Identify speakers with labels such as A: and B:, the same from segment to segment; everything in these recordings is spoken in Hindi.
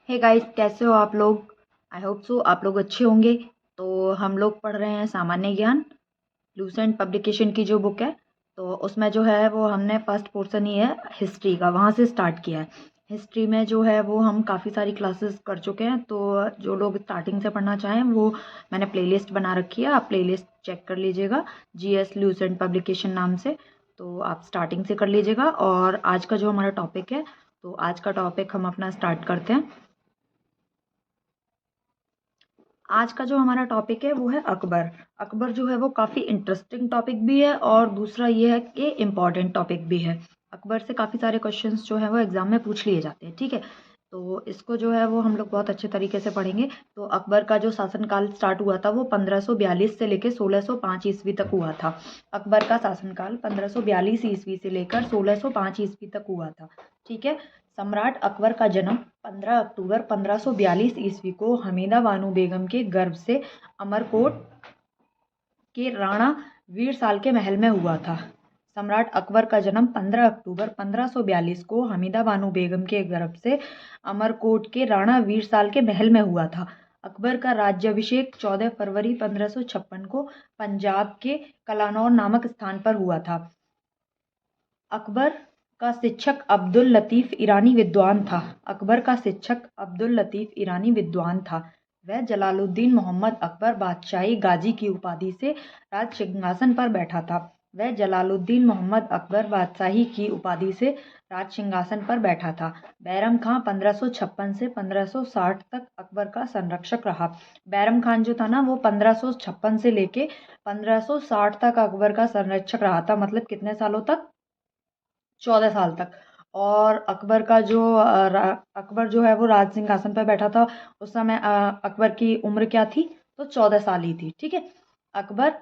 A: हे गाइस, कैसे हो आप लोग। आई होप सो आप लोग अच्छे होंगे। तो हम लोग पढ़ रहे हैं सामान्य ज्ञान, लूसेंट पब्लिकेशन की जो बुक है। तो उसमें जो है वो हमने फर्स्ट पोर्शन ही है हिस्ट्री का, वहाँ से स्टार्ट किया है। हिस्ट्री में जो है वो हम काफ़ी सारी क्लासेस कर चुके हैं। तो जो लोग स्टार्टिंग से पढ़ना चाहें वो मैंने प्लेलिस्ट बना रखी है, आप प्लेलिस्ट चेक कर लीजिएगा, जीएस लूसेंट पब्लिकेशन नाम से। तो आप स्टार्टिंग से कर लीजिएगा। और आज का जो हमारा टॉपिक है, तो आज का टॉपिक हम अपना स्टार्ट करते हैं। आज का जो हमारा टॉपिक है वो है अकबर। अकबर जो है वो काफ़ी इंटरेस्टिंग टॉपिक भी है और दूसरा ये है कि इम्पॉर्टेंट टॉपिक भी है। अकबर से काफ़ी सारे क्वेश्चंस जो है वो एग्जाम में पूछ लिए जाते हैं, ठीक है। तो इसको जो है वो हम लोग बहुत अच्छे तरीके से पढ़ेंगे। तो अकबर का जो शासनकाल स्टार्ट हुआ था वो 1542 से लेकर 1605 ईस्वी तक हुआ था। अकबर का शासनकाल 1542 ईस्वी से लेकर 1605 ईस्वी तक हुआ था, ठीक है। सम्राट अकबर का जन्म 15 अक्टूबर 1542 ईस्वी को हमीदा बानो बेगम के गर्भ से अमरकोट के राणा वीरसाल के महल में हुआ था। सम्राट अकबर का जन्म 15 अक्टूबर 1542 को हमीदा बानो बेगम के गर्भ से अमरकोट के राणा वीरसाल के महल में हुआ था। अकबर का राज्याभिषेक 14 फरवरी 1556 को पंजाब के कलानौर नामक स्थान पर हुआ था। अकबर का शिक्षक अब्दुल लतीफ़ ईरानी विद्वान था। अकबर का शिक्षक अब्दुल लतीफ़ ईरानी विद्वान था। वह जलालुद्दीन मोहम्मद अकबर बादशाही गाजी की उपाधि से राज सिंहासन पर बैठा था। वह जलालुद्दीन मोहम्मद अकबर बादशाही की उपाधि से राज सिंहासन पर बैठा था। बैरम खां 1556 से 1560 तक अकबर का संरक्षक रहा। बैरम खान जो था ना वो 1556 से लेके 1560 तक अकबर का संरक्षक रहा था, मतलब कितने सालों तक, 14 साल तक। और अकबर का जो अकबर जो है वो राज सिंहासन पर बैठा था। उस समय अकबर की उम्र क्या थी, तो 14 साल ही थी, ठीक है। अकबर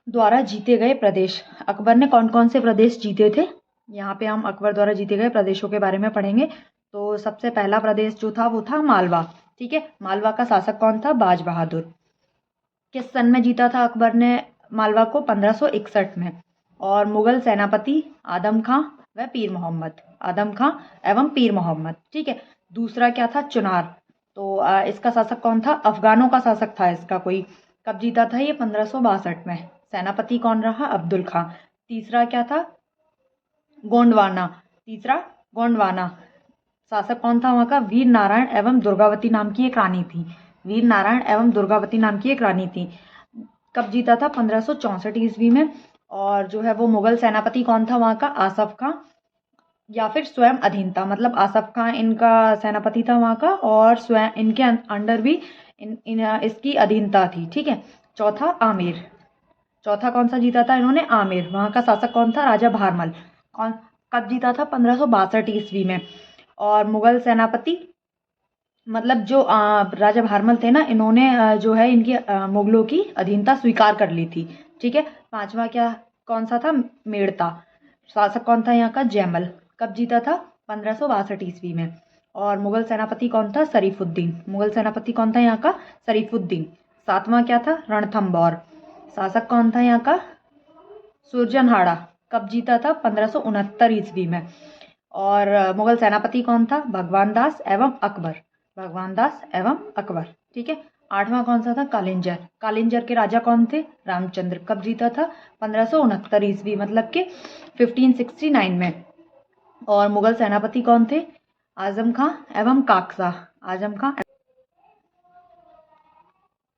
A: द्वारा जीते गए प्रदेश। अकबर ने कौन कौन से प्रदेश जीते थे, यहाँ पे हम अकबर द्वारा जीते गए प्रदेशों के बारे में पढ़ेंगे। तो सबसे पहला प्रदेश जो था वो था मालवा, ठीक है। मालवा का शासक कौन था, बाज बहादुर। किस सन में जीता था अकबर ने मालवा को, 1561 में। और मुगल सेनापति आदम खां व पीर मोहम्मद, आदम खां एवं पीर मोहम्मद, ठीक है। दूसरा क्या था, चुनार। तो इसका शासक कौन था, अफगानों का शासक था इसका कोई। कब जीता था ये, 1562 में। सेनापति कौन रहा, अब्दुल खां। तीसरा क्या था, गोंडवाना। तीसरा गोंडवाना, शासक कौन था वहाँ का, वीर नारायण एवं दुर्गावती नाम की एक रानी थी। वीर नारायण एवं दुर्गावती नाम की एक रानी थी। कब जीता था, 1564 ईस्वी में। और जो है वो मुगल सेनापति कौन था वहाँ का, आसफ खां या फिर स्वयं अधीनता, मतलब आसफ खां इनका सेनापति था वहाँ का और स्वयं इनके अंडर भी इसकी अधीनता थी, ठीक है। चौथा आमिर। चौथा कौन सा जीता था इन्होंने, आमिर। वहाँ का शासक कौन था, राजा भारमल। कौन, कब जीता था, 1562 ईस्वी में। और मुगल सेनापति, मतलब जो राजा भारमल थे ना, इन्होंने जो है इनकी मुगलों की अधीनता स्वीकार कर ली थी, ठीक है। पांचवा क्या, कौन सा था, मेड़ता। शासक कौन था यहाँ का, जयमल। कब जीता था, 1562 ईस्वी में। और मुगल सेनापति कौन था, शरीफुद्दीन। मुगल सेनापति कौन था यहाँ का, शरीफुद्दीन। सातवां क्या था, रणथंबोर। शासक कौन था यहाँ का, सुरजनहाड़ा। कब जीता था, 1569 ईस्वी में। और मुगल सेनापति कौन था, भगवान दास एवं अकबर। भगवान दास एवं अकबर, ठीक है। आठवां कौन सा था, कालिंजर। कालिंजर के राजा कौन थे, रामचंद्र। कब जीता था, 1569 ईस्वी, मतलब कि 1569 में। और मुगल सेनापति कौन थे, आजम खां एवं काकसा। आजम खां।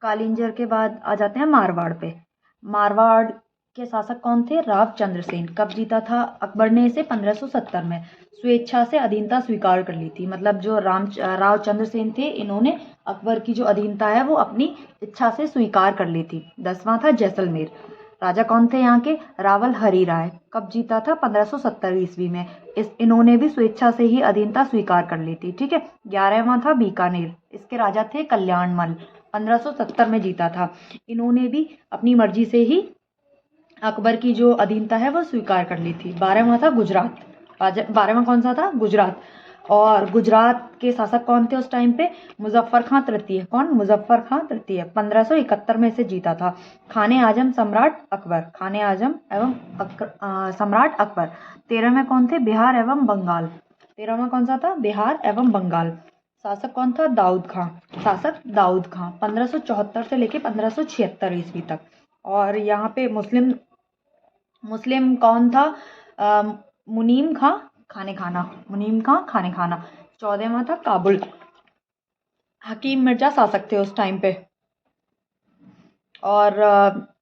A: कालिंजर के बाद आ जाते हैं मारवाड़ पे। मारवाड़ के शासक कौन थे, रावचंद्र सेन। कब जीता था अकबर ने इसे, 1570 में। स्वेच्छा से अधीनता स्वीकार कर ली थी, मतलब जो रावचंद्र सेन थे, इन्होंने अकबर की जो अधीनता है वो अपनी इच्छा से स्वीकार कर ली थी। 10वां था जैसलमेर। राजा कौन थे यहाँ के, रावल हरि राय। कब जीता था, 1570 ईस्वी में। इन्होंने भी स्वेच्छा से ही अधीनता स्वीकार कर ली थी, ठीक है। 11वां था बीकानेर। इसके राजा थे कल्याणमल। 1570 में जीता था। इन्होंने भी अपनी मर्जी से ही अकबर की जो अधीनता है वो स्वीकार कर ली थी। 12वां था गुजरात। 12वां कौन सा था, गुजरात। और गुजरात के शासक कौन थे उस टाइम पे, मुजफ्फर खां तृतीय। कौन, मुजफ्फर खां तृतीय। 1571 में से जीता था। खाने आजम सम्राट अकबर। खाने आजम एवं सम्राट अकबर। 13वें कौन थे, बिहार एवं बंगाल। 13वां कौन सा था, बिहार एवं बंगाल। शासक कौन था? दाऊद खां। शासक दाऊद खां 1574 से लेके 1576 ईस्वी तक। और यहाँ पे मुस्लिम मुस्लिम कौन था? मुनीम खां खाने खाना। मुनीम खां खाने खाना। 14वां था काबुल। हकीम मिर्जा शासक थे उस टाइम पे। और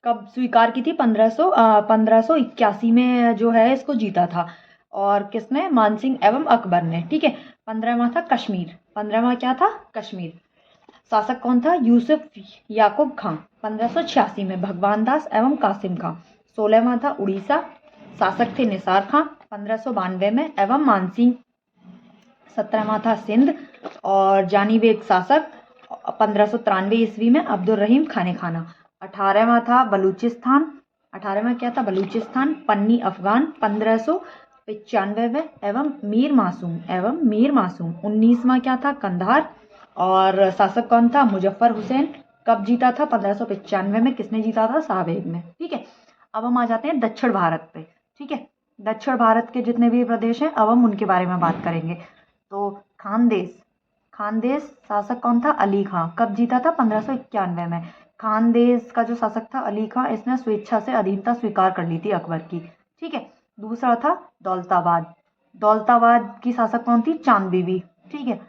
A: कब स्वीकार की थी? 1581 में जो है इसको जीता था। और किसने? मानसिंह एवं अकबर ने। ठीक है। 15वां था कश्मीर। 15वां क्या था? कश्मीर। शासक कौन था? यूसुफ याकूब खां 1586 में। भगवान दास एवं कासिम खां। 16वां था उड़ीसा। शासक थे निसार खां 1592 में एवं मानसिंह। 17वां था सिंध। और जानी बेग शासक 1593 ईस्वी में अब्दुल रहीम खाने खाना। 18वां था बलूचिस्तान। 18वां क्या था? बलूचिस्तान। पन्नी अफगान 1595 में एवं मीर मासूम। 19वां क्या था? कंधार। और शासक कौन था? मुजफ्फर हुसैन। कब जीता था? 1595 में। किसने जीता था? शाहबेग ने। ठीक है। अब हम आ जाते हैं दक्षिण भारत पे। ठीक है। दक्षिण भारत के जितने भी प्रदेश हैं अब हम उनके बारे में बात करेंगे। तो खानदेश। खानदेश शासक कौन था? अली खां। कब जीता था? 1591 में। खानदेश का जो शासक था अली खां, इसने स्वेच्छा से अधीनता स्वीकार कर ली थी अकबर की। ठीक है। दूसरा था दौलताबाद। दौलताबाद की शासक कौन थी? चांद बीबी। ठीक है।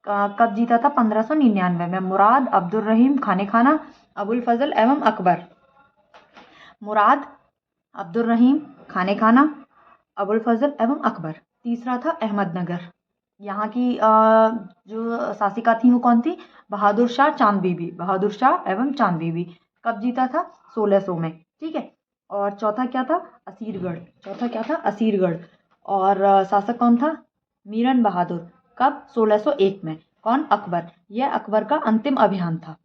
A: कब जीता था? 1599 में। मुराद, अब्दुल रहीम खाने खाना, अबुल फजल एवं अकबर। मुराद, अब्दुल रहीम खाने खाना, अबुल फजल एवं अकबर। तीसरा था अहमदनगर। यहाँ की जो शासिका थी वो कौन थी? बहादुर शाह चांद बीबी। बहादुर शाह एवं चांद बीबी। कब जीता था? 1600 में। ठीक है। और चौथा क्या था? असीरगढ़। चौथा क्या था? असीरगढ़। और शासक कौन था? मीरन बहादुर। कब? 1601 में। कौन? अकबर। यह अकबर का अंतिम अभियान था।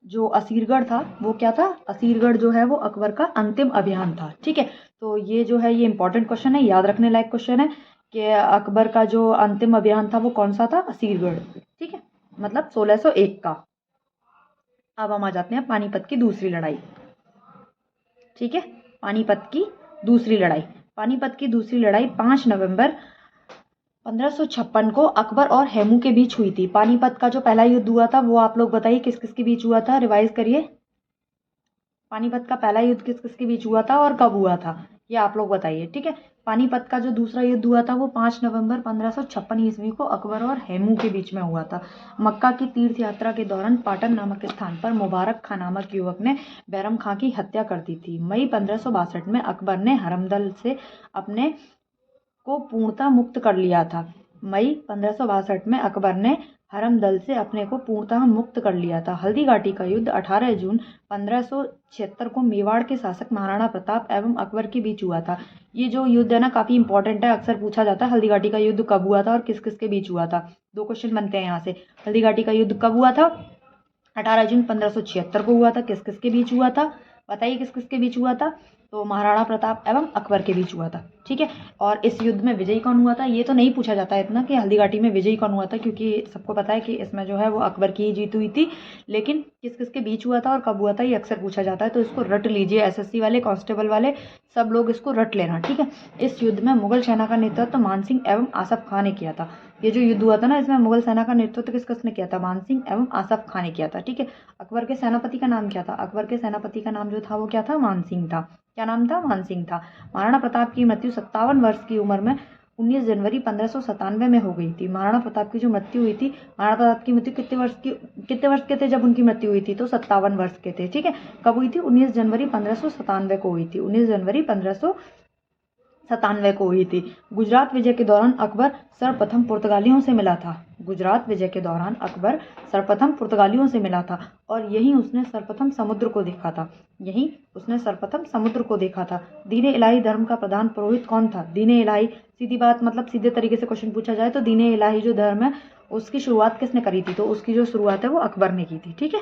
A: जो असीरगढ़ था वो क्या था? असीरगढ़ जो है वो अकबर का अंतिम अभियान था। ठीक है। तो ये जो है ये इंपॉर्टेंट क्वेश्चन है, याद रखने लायक क्वेश्चन है कि अकबर का जो अंतिम अभियान था वो कौन सा था? असीरगढ़। ठीक है। मतलब 1601 का। अब हम आ जाते हैं पानीपत की दूसरी लड़ाई। ठीक है। पानीपत की दूसरी लड़ाई। पानीपत की दूसरी लड़ाई 5 नवंबर 1556 को अकबर और हेमू के बीच हुई थी। पानीपत का जो पहला युद्ध हुआ था वो आप लोग बताइए किस किस के बीच हुआ था? रिवाइज करिए। पानीपत का पहला युद्ध किस किस के बीच हुआ था और कब हुआ था? ये आप लोग बताइए। ठीक है। पानीपत का जो दूसरा युद्ध हुआ था वो 5 नवंबर 1556 ईस्वी को अकबर और हेमू के बीच में हुआ था। मक्का की तीर्थ यात्रा के दौरान पाटन नामक स्थान पर मुबारक खां नामक युवक ने बैरम खां की हत्या कर दी थी। मई 1562 में अकबर ने हरमदल से अपने को पूर्णतः मुक्त कर लिया था। मई 1562 में अकबर ने हरमदल से अपने को पूर्णतः मुक्त कर लिया था। हल्दी घाटी का युद्ध 18 जून 1576 को मेवाड़ के शासक महाराणा प्रताप एवं अकबर के बीच हुआ था। ये जो युद्ध है ना काफी इंपॉर्टेंट है, अक्सर पूछा जाता है हल्दी घाटी का युद्ध कब हुआ था और किस किस के बीच हुआ था। 2 क्वेश्चन बनते हैं यहाँ से। हल्दी घाटी का युद्ध कब हुआ था? 18 जून 1576 को हुआ था। किस किस के बीच हुआ था? बताइए किस किस के बीच हुआ था? तो महाराणा प्रताप एवं अकबर के बीच हुआ था। ठीक है। और इस युद्ध में विजयी कौन हुआ था? ये तो नहीं पूछा जाता है इतना कि हल्दी घाटी में विजयी कौन हुआ था, क्योंकि सबको पता है कि इसमें जो है वो अकबर की ही जीत हुई थी। लेकिन किस किस के बीच हुआ था और कब हुआ था ये अक्सर पूछा जाता है, तो इसको रट लीजिए। एसएससी वाले, कांस्टेबल वाले सब लोग इसको रट लेना। ठीक है। इस युद्ध में मुगल सेना का नेतृत्व मानसिंह एवं आसफ खां ने किया था। ये जो युद्ध हुआ था ना इसमें मुगल सेना का नेतृत्व किस किसने किया था? मानसिंह एवं आसफ खां ने किया था। ठीक है। अकबर के सेनापति का नाम क्या था? अकबर के सेनापति का नाम जो था वो क्या था? मानसिंह था। क्या नाम था? मानसिंह था। महाराणा प्रताप की मृत्यु 57 वर्ष की उम्र में 19 जनवरी 1597 में हो गई थी। महाराणा प्रताप की जो मृत्यु हुई थी, महाराणा प्रताप की मृत्यु कितने वर्ष के थे जब उनकी मृत्यु हुई थी? तो 57 वर्ष के थे। ठीक है। कब हुई थी? 19 जनवरी 1597 को हुई थी। 19 जनवरी 1597 को हुई थी। गुजरात विजय के दौरान अकबर सर्वप्रथम पुर्तगालियों से मिला था। गुजरात विजय के दौरान अकबर सर्वप्रथम पुर्तगालियों से मिला था और यहीं उसने सर्वप्रथम समुद्र को देखा था। यहीं उसने सर्वप्रथम समुद्र को देखा था। दीन इलाही धर्म का प्रधान पुरोहित कौन था? दीन इलाही, सीधी बात, मतलब सीधे तरीके से क्वेश्चन पूछा जाए तो दीन इलाही जो धर्म है उसकी शुरुआत किसने करी थी? तो उसकी जो शुरुआत है वो अकबर ने की थी। ठीक है।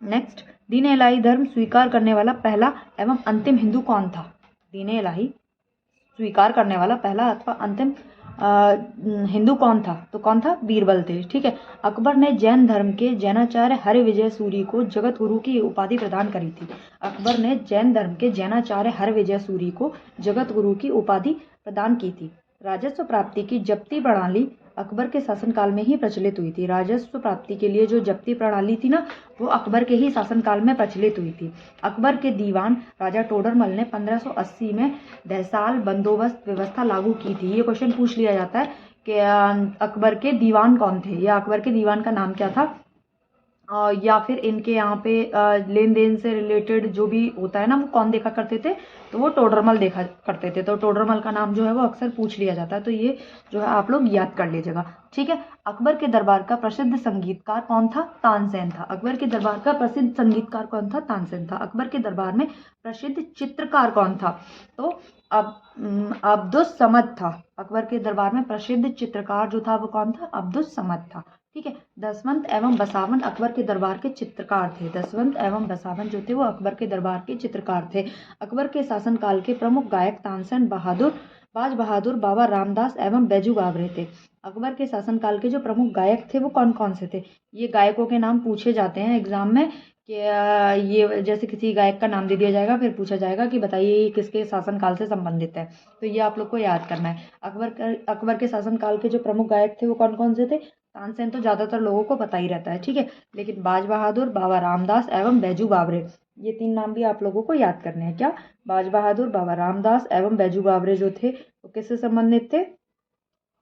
A: नेक्स्ट, दीन इलाही धर्म स्वीकार करने वाला पहला एवं अंतिम हिंदू कौन था? दीन इलाही स्वीकार करने वाला पहला अथवा अंतिम हिंदू कौन था? तो कौन था? बीरबल थे। ठीक है। अकबर ने जैन धर्म के जैनाचार्य हरिविजय सूरी को जगत गुरु की उपाधि प्रदान करी थी। अकबर ने जैन धर्म के जैनाचार्य हरिविजय सूरी को जगत गुरु की उपाधि प्रदान की थी। राजस्व प्राप्ति की जब्ती प्रणाली अकबर के शासनकाल में ही प्रचलित हुई थी। राजस्व प्राप्ति के लिए जो जब्ती प्रणाली थी ना, वो अकबर के ही शासनकाल में प्रचलित हुई थी। अकबर के दीवान राजा टोडरमल ने 1580 में देसाल बंदोबस्त व्यवस्था लागू की थी। ये क्वेश्चन पूछ लिया जाता है कि अकबर के दीवान कौन थे, या अकबर के दीवान का नाम क्या था, या फिर इनके यहाँ पे लेन देन से रिलेटेड जो भी होता है ना, वो कौन देखा करते थे, तो वो टोडरमल देखा करते थे। तो टोडरमल का नाम जो है वो अक्सर पूछ लिया जाता है, तो ये जो है आप लोग याद कर लीजिएगा, ठीक है। अकबर के दरबार का प्रसिद्ध संगीतकार कौन था? तानसेन था। अकबर के दरबार का प्रसिद्ध संगीतकार कौन था? तानसेन था। अकबर के दरबार में प्रसिद्ध चित्रकार कौन था? तो अब्दुस समद था। अकबर के दरबार में प्रसिद्ध चित्रकार जो था वो कौन था? अब्दुस समद था, ठीक है। दसवंत एवं बसावन अकबर के दरबार के चित्रकार थे। दसवंत एवं बसावन जो थे वो अकबर के दरबार के चित्रकार थे। अकबर के शासनकाल के प्रमुख गायक तानसेन बहादुर, बाज बहादुर, बाबा रामदास एवं बैजू बावरे थे। अकबर के शासनकाल के जो प्रमुख गायक थे वो कौन कौन से थे? ये गायकों के नाम पूछे जाते हैं एग्जाम में, कि ये जैसे किसी गायक का नाम दे दिया जाएगा, फिर पूछा जाएगा कि बताइए ये किसके शासनकाल से संबंधित है, तो ये आप लोग को याद करना है। अकबर के शासनकाल के जो प्रमुख गायक थे वो कौन कौन से थे? तानसेन तो ज़्यादातर लोगों को पता ही रहता है, ठीक है, लेकिन बाज बहादुर, बाबा रामदास एवं बैजू बावरे, ये 3 नाम भी आप लोगों को याद करने हैं। क्या? बाज बहादुर, बाबा रामदास एवं बैजू बावरे जो थे वो किससे संबंधित थे?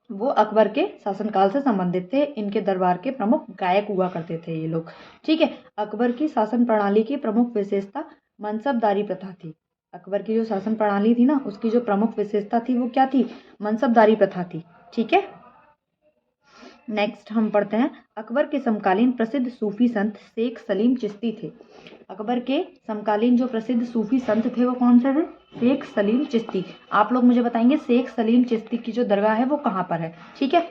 A: वो अकबर के शासनकाल से संबंधित थे। इनके दरबार के प्रमुख गायक हुआ करते थे ये लोग, ठीक है। अकबर की शासन प्रणाली की प्रमुख विशेषता मनसबदारी प्रथा थी। अकबर की जो शासन प्रणाली थी ना, उसकी जो प्रमुख विशेषता थी वो क्या थी? मनसबदारी प्रथा थी, ठीक है। नेक्स्ट हम पढ़ते हैं, अकबर के समकालीन प्रसिद्ध सूफी संत शेख सलीम चिश्ती थे। अकबर के समकालीन जो प्रसिद्ध सूफी संत थे वो कौन से थे? शेख सलीम चिश्ती। आप लोग मुझे बताएंगे शेख सलीम चिश्ती की जो दरगाह है वो कहाँ पर है, ठीक है।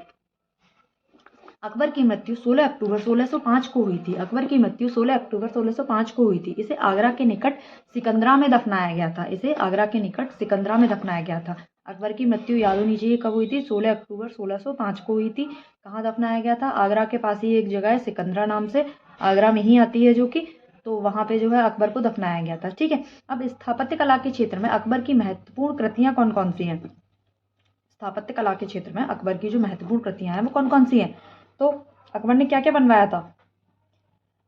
A: अकबर की मृत्यु 16 अक्टूबर 1605 को हुई थी। अकबर की मृत्यु 16 अक्टूबर 1605 को हुई थी। इसे आगरा के निकट सिकंदरा में दफनाया गया था। इसे आगरा के निकट सिकंदरा में दफनाया गया था। अकबर की मृत्यु याद होनी चाहिए कब हुई थी? 16 अक्टूबर 1605 को हुई थी। कहाँ दफनाया गया था? आगरा के पास ही एक जगह है सिकंदरा नाम से, आगरा में ही आती है जो कि, तो वहां पे जो है अकबर को दफनाया गया था, ठीक है। अब स्थापत्य कला के क्षेत्र में अकबर की महत्वपूर्ण कृतियां कौन कौन सी हैं? स्थापत्य कला के क्षेत्र में अकबर की जो महत्वपूर्ण कृतियां हैं वो कौन कौन सी हैं? तो अकबर ने क्या क्या बनवाया था?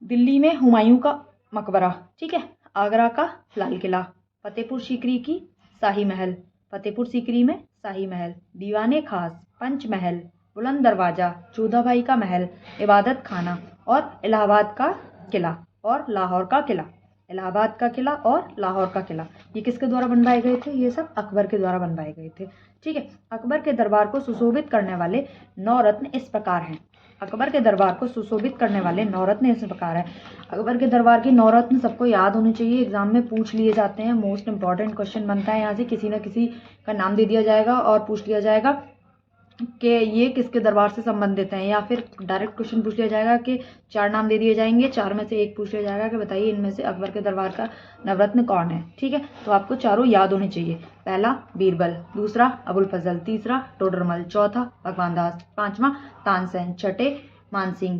A: दिल्ली में हुमायूं का मकबरा, ठीक है, आगरा का लाल किला, फतेहपुर सीकरी की शाही महल, फतेहपुर सीकरी में शाही महल, दीवाने खास, पंचमहल, बुलंद दरवाजा, जोधाबाई का महल, इबादत खाना, और इलाहाबाद का किला और लाहौर का किला। इलाहाबाद का किला और लाहौर का किला ये किसके द्वारा बनवाए गए थे? ये सब अकबर के द्वारा बनवाए गए थे, ठीक है। अकबर के दरबार को सुशोभित करने वाले 9 रत्न इस प्रकार हैं। अकबर के दरबार को सुशोभित करने वाले 9 रत्न इस प्रकार है। अकबर के दरबार के 9 रत्न सबको याद होने चाहिए, एग्जाम में पूछ लिए जाते हैं, मोस्ट इंपॉर्टेंट क्वेश्चन बनता है यहाँ से, किसी न किसी का नाम दे दिया जाएगा और पूछ लिया जाएगा कि ये किसके दरबार से संबंधित हैं, या फिर डायरेक्ट क्वेश्चन पूछ लिया जाएगा कि 4 नाम दे दिए जाएंगे, 4 में से एक पूछ लिया जाएगा कि बताइए इनमें से अकबर के दरबार का नवरत्न कौन है, ठीक है। तो आपको चारों याद होने चाहिए। पहला बीरबल, दूसरा अबुल फजल, तीसरा टोडरमल, चौथा भगवान दास, पांचवा तानसेन, छठे मानसिंह,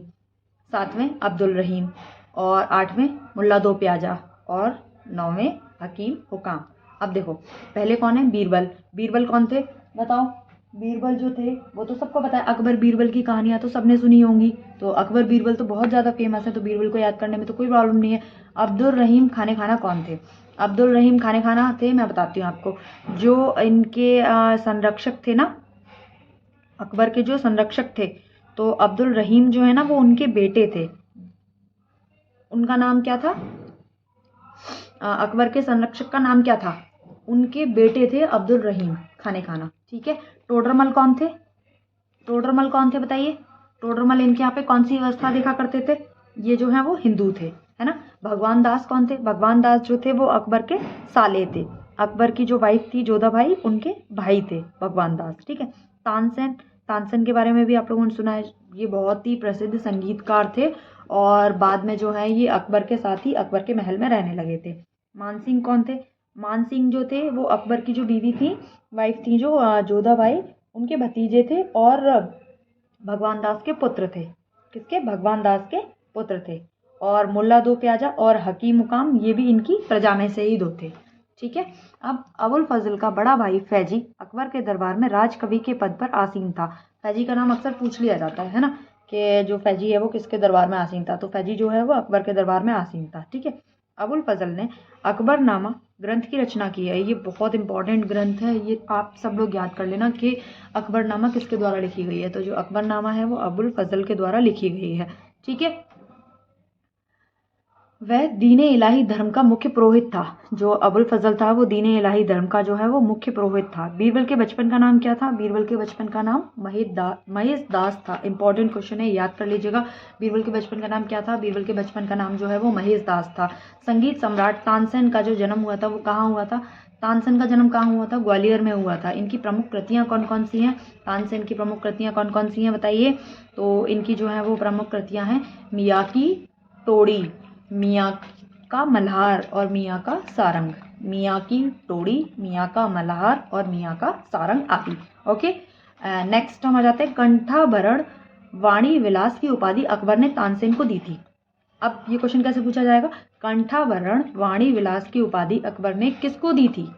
A: सातवें अब्दुल रहीम, और आठवें मुल्ला दो प्याजा, और 9वें हकीम हुकाम। अब देखो पहले कौन है? बीरबल। बीरबल कौन थे बताओ? बीरबल जो थे वो तो सबको पता है, अकबर बीरबल की कहानियां तो सबने सुनी होंगी, तो अकबर बीरबल तो बहुत ज़्यादा फेमस है, तो बीरबल को याद करने में तो कोई प्रॉब्लम नहीं है। अब्दुल रहीम खाने खाना कौन थे? अब्दुल रहीम खाने खाना थे, मैं बताती हूँ आपको, जो इनके संरक्षक थे ना, अकबर के जो संरक्षक थे, तो अब्दुल रहीम जो है ना वो उनके बेटे थे। उनका नाम क्या था? अकबर के संरक्षक का नाम क्या था? उनके बेटे थे अब्दुल रहीम खाने खाना, ठीक है। टोडरमल कौन थे? टोडरमल कौन थे बताइए? टोडरमल इनके यहाँ पे कौन सी व्यवस्था देखा करते थे? ये जो है वो हिंदू थे, है ना। भगवान दास कौन थे? भगवान दास जो थे वो अकबर के साले थे। अकबर की जो वाइफ थी जोधाबाई, उनके भाई थे भगवान दास, ठीक है। तानसेन, तानसेन के बारे में भी आप लोगों ने सुना है, ये बहुत ही प्रसिद्ध संगीतकार थे, और बाद में जो है ये अकबर के साथ ही अकबर के महल में रहने लगे थे। मानसिंह कौन थे? मानसिंह जो थे वो अकबर की जो बीवी थी, वाइफ थी जो जोधाबाई, उनके भतीजे थे और भगवान दास के पुत्र थे। किसके? भगवान दास के पुत्र थे। और मुल्ला दो प्याजा और हकीम मुकाम ये भी इनकी प्रजा में से ही दो थे, ठीक है। अब अबुल फजल का बड़ा भाई फैजी अकबर के दरबार में राजकवि के पद पर आसीन था। फैजी का नाम अक्सर पूछ लिया जाता है ना, कि जो फैजी है वो किसके दरबार में आसीन था, तो फैजी जो है वो अकबर के दरबार में आसीन था। ठीक है। अबुल फजल ने अकबरनामा ग्रंथ की रचना की है। ये बहुत इंपॉर्टेंट ग्रंथ है, ये आप सब लोग याद कर लेना कि अकबरनामा किसके द्वारा लिखी गई है। तो जो अकबरनामा है वो अबुल फजल के द्वारा लिखी गई है। ठीक है। वह दीन-ए इलाही धर्म का मुख्य पुरोहित था। जो अबुल फजल था वो दीन-ए इलाही धर्म का जो है वो मुख्य पुरोहित था। बीरबल के बचपन का नाम क्या था? बीरबल के बचपन का नाम महेश दास था। इंपॉर्टेंट क्वेश्चन है, याद कर लीजिएगा। बीरबल के बचपन का नाम क्या था? बीरबल के बचपन का नाम जो है वो महेश दास था। संगीत सम्राट तानसेन का जो जन्म हुआ था वो कहाँ हुआ था? तानसेन का जन्म कहाँ हुआ था? ग्वालियर में हुआ था। इनकी प्रमुख कृतियाँ कौन कौन सी हैं? तानसेन की प्रमुख कृतियाँ कौन कौन सी हैं बताइए? तो इनकी जो है वो प्रमुख कृतियाँ हैं मियाकी टोडी, मियाँ का मल्हार और मियाँ का सारंग। मियाँ की टोड़ी, मियाँ का मल्हार और मियाँ का सारंग आदि। ओके। नेक्स्ट हम आ जाते हैं, कंठाभरण वाणी विलास की उपाधि अकबर ने तानसेन को दी थी। अब ये क्वेश्चन कैसे पूछा जाएगा? कंठाभरण वाणी विलास की उपाधि अकबर ने किसको दी थी?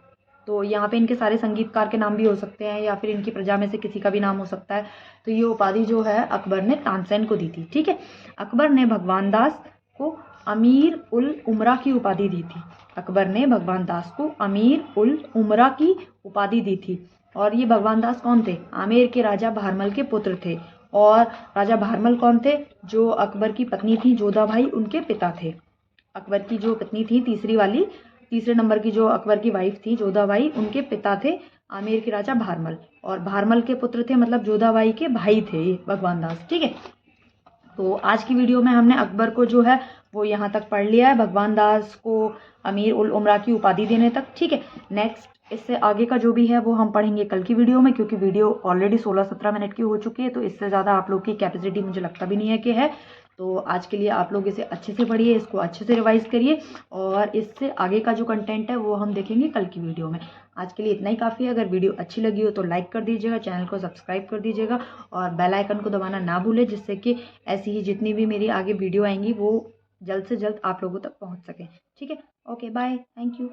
A: तो यहाँ पे इनके सारे संगीतकार के नाम भी हो सकते हैं या फिर इनकी प्रजा में से किसी का भी नाम हो सकता है। तो ये उपाधि जो है अकबर ने तानसेन को दी थी। ठीक है। अकबर ने भगवान दास को अमीर उल उमरा की उपाधि दी थी। अकबर ने भगवान दास को अमीर उल उमरा की उपाधि दी थी। और ये भगवान दास कौन थे? आमेर के राजा भारमल के पुत्र थे। और राजा भारमल कौन थे? जो अकबर की पत्नी थी जोधाबाई, उनके पिता थे। अकबर की जो पत्नी थी तीसरे नंबर की जो अकबर की वाइफ थी जोधाबाई, उनके पिता थे आमेर के राजा भारमल, और भारमल के पुत्र थे, मतलब जोधाबाई के भाई थे ये भगवान दास। ठीक है। तो आज की वीडियो में हमने अकबर को जो है वो यहाँ तक पढ़ लिया है, भगवान दास को अमीर उल उमरा की उपाधि देने तक। ठीक है। नेक्स्ट इससे आगे का जो भी है वो हम पढ़ेंगे कल की वीडियो में, क्योंकि वीडियो ऑलरेडी 16-17 मिनट की हो चुकी है, तो इससे ज़्यादा आप लोग की कैपेसिटी मुझे लगता भी नहीं है कि है। तो आज के लिए आप लोग इसे अच्छे से पढ़िए, इसको अच्छे से रिवाइज करिए, और इससे आगे का जो कंटेंट है वो हम देखेंगे कल की वीडियो में। आज के लिए इतना ही काफ़ी है। अगर वीडियो अच्छी लगी हो तो लाइक कर दीजिएगा, चैनल को सब्सक्राइब कर दीजिएगा और बेल आइकन को दबाना ना भूलें, जिससे कि ऐसी ही जितनी भी मेरी आगे वीडियो आएंगी वो जल्द से जल्द आप लोगों तक पहुंच सके। ठीक है। Okay, bye, thank you.